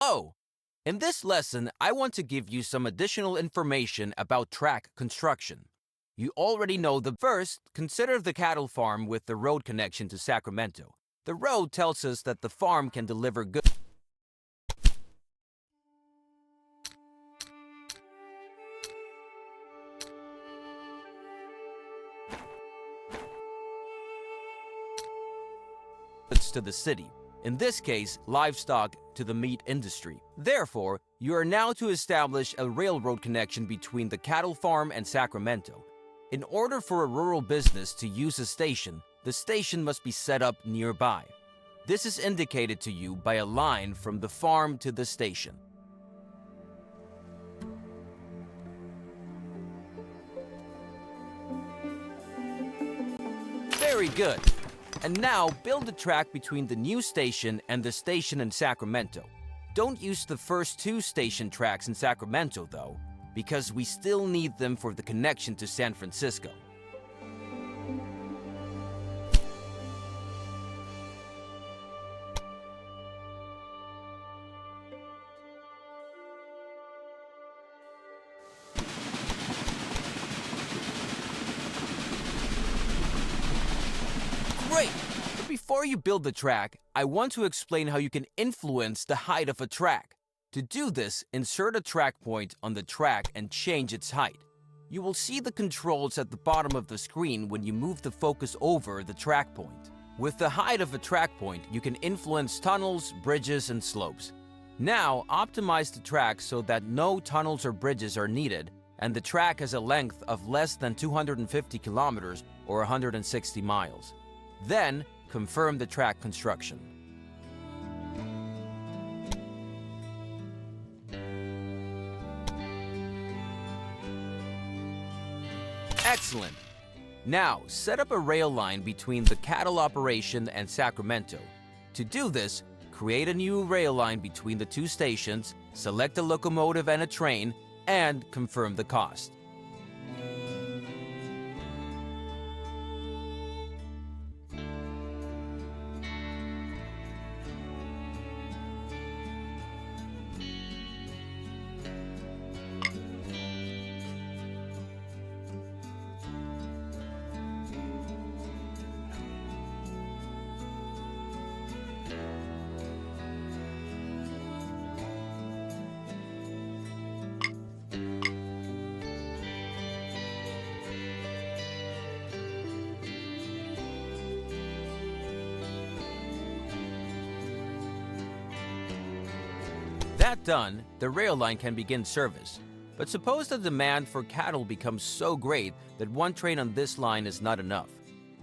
Oh, in this lesson, I want to give you some additional information about track construction. You already know the first, consider the cattle farm with the road connection to Sacramento. The road tells us that the farm can deliver goods to the city, in this case, livestock to the meat industry. Therefore, you are now to establish a railroad connection between the cattle farm and Sacramento. In order for a rural business to use a station, the station must be set up nearby. This is indicated to you by a line from the farm to the station. Very good. And now build a track between the new station and the station in Sacramento. Don't use the first two station tracks in Sacramento though, because we still need them for the connection to San Francisco. Great! But before you build the track, I want to explain how you can influence the height of a track. To do this, insert a track point on the track and change its height. You will see the controls at the bottom of the screen when you move the focus over the track point. With the height of a track point, you can influence tunnels, bridges, and slopes. Now, optimize the track so that no tunnels or bridges are needed, and the track has a length of less than 250 kilometers or 160 miles. Then, confirm the track construction. Excellent! Now, set up a rail line between the cattle operation and Sacramento. To do this, create a new rail line between the two stations, select a locomotive and a train, and confirm the cost. That done, the rail line can begin service. But suppose the demand for cattle becomes so great that one train on this line is not enough.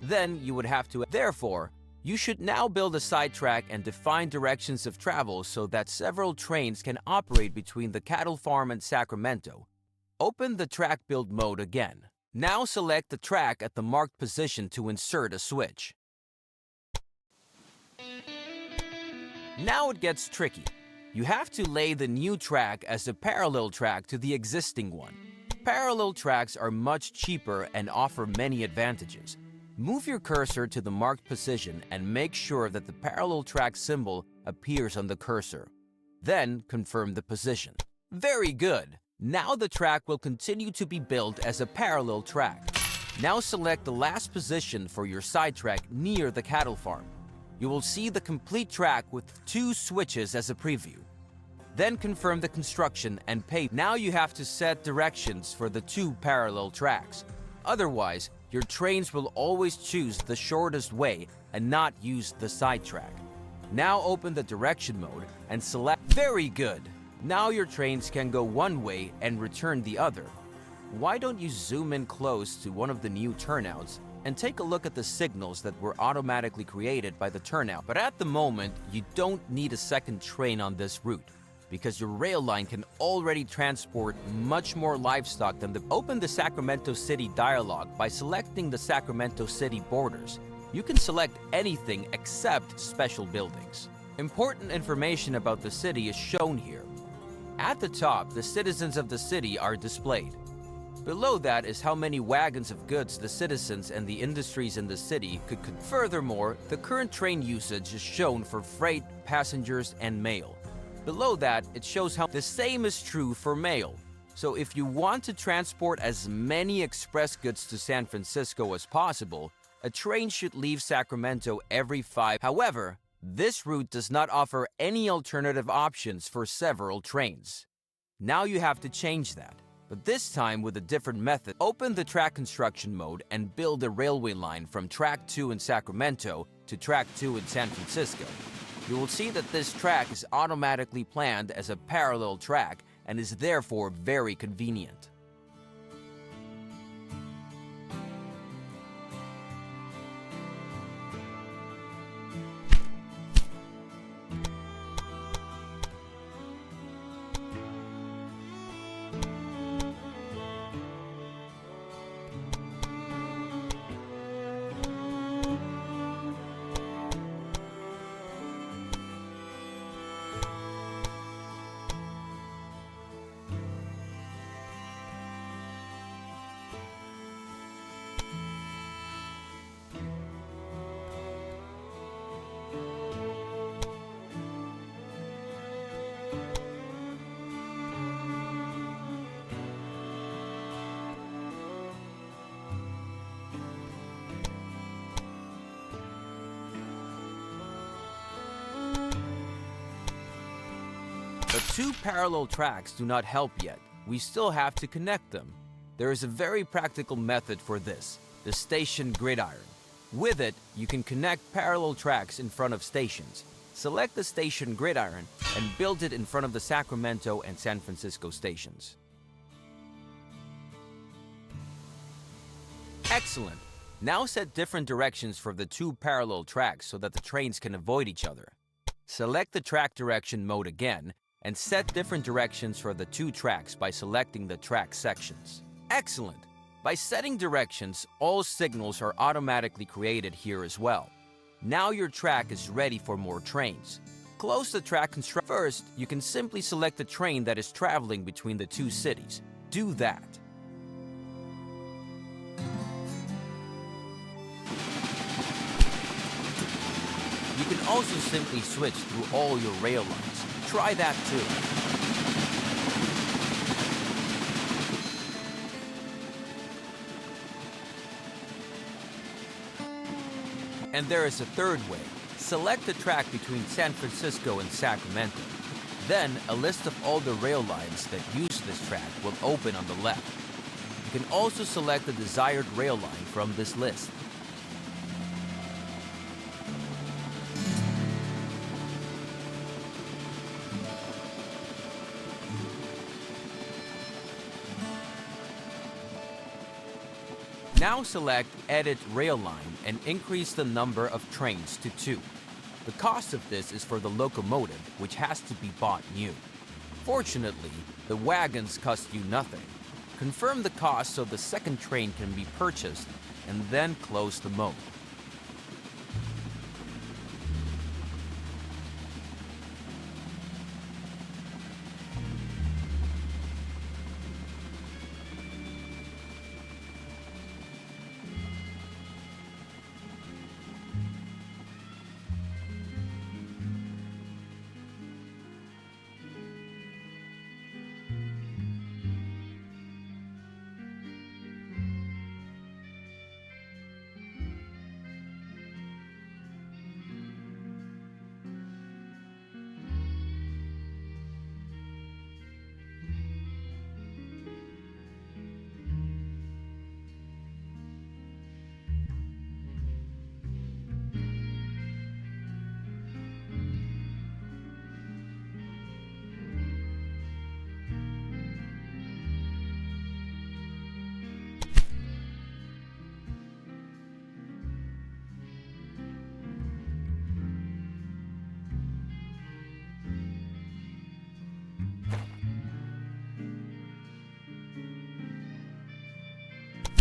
Then you would have to. Therefore, you should now build a sidetrack and define directions of travel so that several trains can operate between the cattle farm and Sacramento. Open the track build mode again. Now select the track at the marked position to insert a switch. Now it gets tricky. You have to lay the new track as a parallel track to the existing one. Parallel tracks are much cheaper and offer many advantages. Move your cursor to the marked position and make sure that the parallel track symbol appears on the cursor. Then confirm the position. Very good! Now the track will continue to be built as a parallel track. Now select the last position for your sidetrack near the cattle farm. You will see the complete track with two switches as a preview. Then confirm the construction and pay. Now you have to set directions for the two parallel tracks. Otherwise, your trains will always choose the shortest way and not use the sidetrack. Now open the direction mode and select. Very good! Now your trains can go one way and return the other. Why don't you zoom in close to one of the new turnouts and take a look at the signals that were automatically created by the turnout. But at the moment, you don't need a second train on this route, because your rail line can already transport much more livestock than the. Open the Sacramento City dialog by selecting the Sacramento City borders. You can select anything except special buildings. Important information about the city is shown here. At the top, the citizens of the city are displayed. Below that is how many wagons of goods the citizens and the industries in the city could. Furthermore, the current train usage is shown for freight, passengers, and mail. Below that, it shows how the same is true for mail. So if you want to transport as many express goods to San Francisco as possible, a train should leave Sacramento every 5. However, this route does not offer any alternative options for several trains. Now you have to change that, but this time with a different method. Open the track construction mode and build a railway line from Track 2 in Sacramento to Track 2 in San Francisco. You will see that this track is automatically planned as a parallel track and is therefore very convenient. But two parallel tracks do not help yet. We still have to connect them. There is a very practical method for this, the station gridiron. With it, you can connect parallel tracks in front of stations. Select the station gridiron and build it in front of the Sacramento and San Francisco stations. Excellent! Now set different directions for the two parallel tracks so that the trains can avoid each other. Select the track direction mode again and set different directions for the two tracks by selecting the track sections. Excellent! By setting directions, all signals are automatically created here as well. Now your track is ready for more trains. Close the track construction. First, you can simply select the train that is traveling between the two cities. Do that. You can also simply switch through all your rail lines. Try that too. And there is a third way. Select the track between San Francisco and Sacramento. Then, a list of all the rail lines that use this track will open on the left. You can also select the desired rail line from this list. Now select Edit Rail Line and increase the number of trains to 2. The cost of this is for the locomotive, which has to be bought new. Fortunately, the wagons cost you nothing. Confirm the cost so the second train can be purchased, and then close the mode.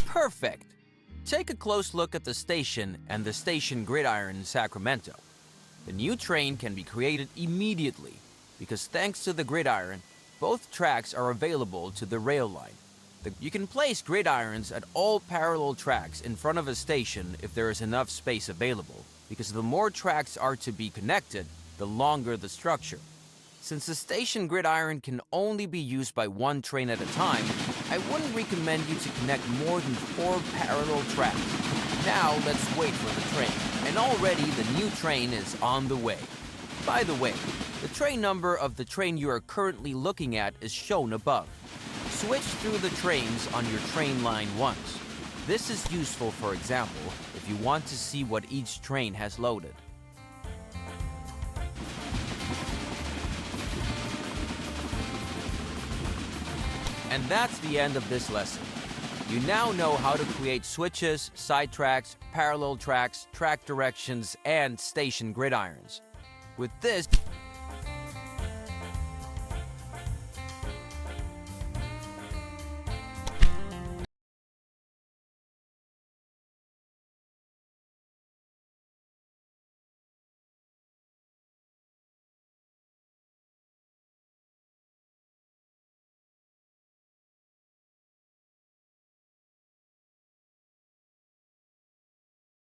Perfect! Take a close look at the station and the station gridiron in Sacramento. The new train can be created immediately because thanks to the gridiron, both tracks are available to the rail line. You can place gridirons at all parallel tracks in front of a station if there is enough space available, because the more tracks are to be connected, the longer the structure. Since the station gridiron can only be used by one train at a time, I wouldn't recommend you to connect more than 4 parallel tracks. Now let's wait for the train, and already the new train is on the way. By the way, the train number of the train you are currently looking at is shown above. Switch through the trains on your train line once. This is useful, for example, if you want to see what each train has loaded. And that's the end of this lesson. You now know how to create switches, side tracks, parallel tracks, track directions, and station gridirons. With this,